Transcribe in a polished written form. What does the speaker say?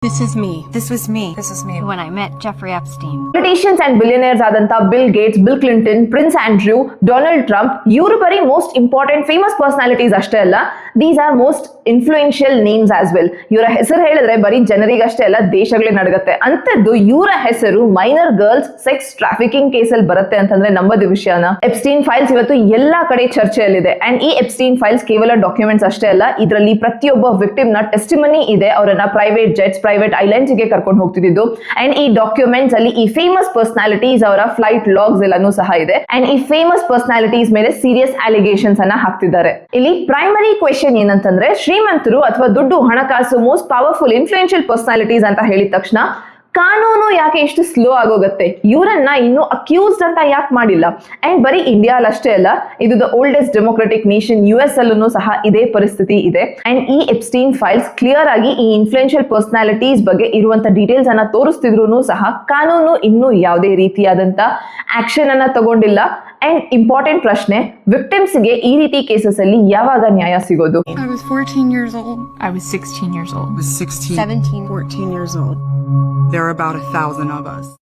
This is me. This was me. This is me. When I met Jeffrey Epstein. Politicians and billionaires ಆದಂತ bill Gates, bill Clinton, prince Andrew, Donald Trump ಇವರು ಬರೀ most important famous personalities ಅಷ್ಟೇ ಅಲ್ಲ, these are most influential names as well. ಇವರ ಹೆಸರು ಹೇಳಿದ್ರೆ ಬರೀ ಜನರಿಗಷ್ಟೇ ಅಲ್ಲ, ದೇಶಗಳೇ ನಡಗತ್ತೆ. ಅಂತದ್ದು ಇವರ ಹೆಸರು ಮೈನರ್ ಗರ್ಲ್ಸ್ ಸೆಕ್ಸ್ ಟ್ರಾಫಿಕಿಂಗ್ ಕೇಸಲ್ಲಿ ಬರುತ್ತೆ ಅಂತಂದ್ರೆ ನಂಬದ ವಿಷಯನ. ಎಪ್ಸ್ಟೀನ್ ಫೈಲ್ಸ್ ಇವತ್ತು ಎಲ್ಲಾ ಕಡೆ ಚರ್ಚೆಯಲ್ಲಿದೆ. ಅಂಡ್ ಈ ಎಪ್ಸ್ಟೀನ್ ಫೈಲ್ಸ್ ಕೇವಲ ಡಾಕ್ಯುಮೆಂಟ್ಸ್ ಅಷ್ಟೇ ಅಲ್ಲ, ಇದರಲ್ಲಿ ಪ್ರತಿಯೊಬ್ಬ ವಿಕ್ಟಿಮ್ ನ ಟೆಸ್ಟಿಮನಿ ಇದೆ. ಅವರನ್ನ ಪ್ರೈವೇಟ್ ಜೆಟ್ಸ್, ಪ್ರೈವೇಟ್ ಐಲ್ಯಾಂಡ್ಸ್ ಗೆ ಕರ್ಕೊಂಡು ಹೋಗ್ತಿದ್ದು. ಅಂಡ್ ಈ ಡಾಕ್ಯುಮೆಂಟ್ಸ್ ಅಲ್ಲಿ ಈ ಫೇಮಸ್ ಪರ್ಸನಾಲಿಟೀಸ್ ಅವರ ಫ್ಲೈಟ್ ಲಾಗ್ಸ್ ಎಲ್ಲಾನು ಸಹ ಇದೆ. ಅಂಡ್ ಈ ಫೇಮಸ್ ಪರ್ಸನಾಲಿಟೀಸ್ ಮೇಲೆ ಸೀರಿಯಸ್ ಅಲಿಗೇಷನ್ಸ್ ಅನ್ನ ಹಾಕ್ತಿದ್ದಾರೆ. ಇಲ್ಲಿ ಪ್ರೈಮರಿ ಕ್ವೆಶ್ಚನ್ ಏನಂತಂದ್ರೆ, ಶ್ರೀಮಂತರು ಅಥವಾ ದುಡ್ಡು, ಹಣಕಾಸು, ಮೋಸ್ಟ್ ಪವರ್ಫುಲ್ ಇನ್ಫ್ಲೂಯೆನ್ಷಿಯಲ್ ಪರ್ಸನಾಲಿಟೀಸ್ ಅಂತ ಹೇಳಿದ ತಕ್ಷಣ ಕಾನೂನು ಯಾಕೆ ಇಷ್ಟು ಸ್ಲೋ ಆಗೋಗುತ್ತೆ? ಇವರನ್ನ ಇನ್ನು ಅಕ್ಯೂಸ್ಡ್ ಅಂತ ಯಾಕೆ ಮಾಡಿಲ್ಲ? ಅಂಡ್ ಬರೀ ಇಂಡಿಯಾ ಅಷ್ಟೇ ಅಲ್ಲ, ಇದು the oldest democratic nation US ಅಲ್ಲೂ ಸಹ ಇದೇ ಪರಿಸ್ಥಿತಿ ಇದೆ. ಅಂಡ್ ಈ ಎಪ್ಸ್ಟೀನ್ ಫೈಲ್ಸ್ ಕ್ಲಿಯರ್ ಆಗಿ ಈ ಇನ್ಫ್ಲೂಯೆನ್ಷಿಯಲ್ ಪರ್ಸನಾಲಿಟೀಸ್ ಬಗ್ಗೆ ಇರುವಂತ ಡೀಟೇಲ್ಸ್ ಅನ್ನ ತೋರಿಸ್ತಿದ್ರು ಸಹ ಕಾನೂನು ಇನ್ನೂ ಯಾವುದೇ ರೀತಿಯಾದಂತ ಆಕ್ಷನ್ ಅನ್ನ ತಗೊಂಡಿಲ್ಲ. ಅಂಡ್ ಇಂಪಾರ್ಟೆಂಟ್ ಪ್ರಶ್ನೆ, ವಿಕ್ಟಿಮ್ಸ್ ಗೆ ಈ ರೀತಿ ಕೇಸಸ್ ಅಲ್ಲಿ ಯಾವಾಗ ನ್ಯಾಯ ಸಿಗೋದು? I was 14 years old. I was 16 years old. I was 16. 17. 14 years old. There are about 1,000 of us.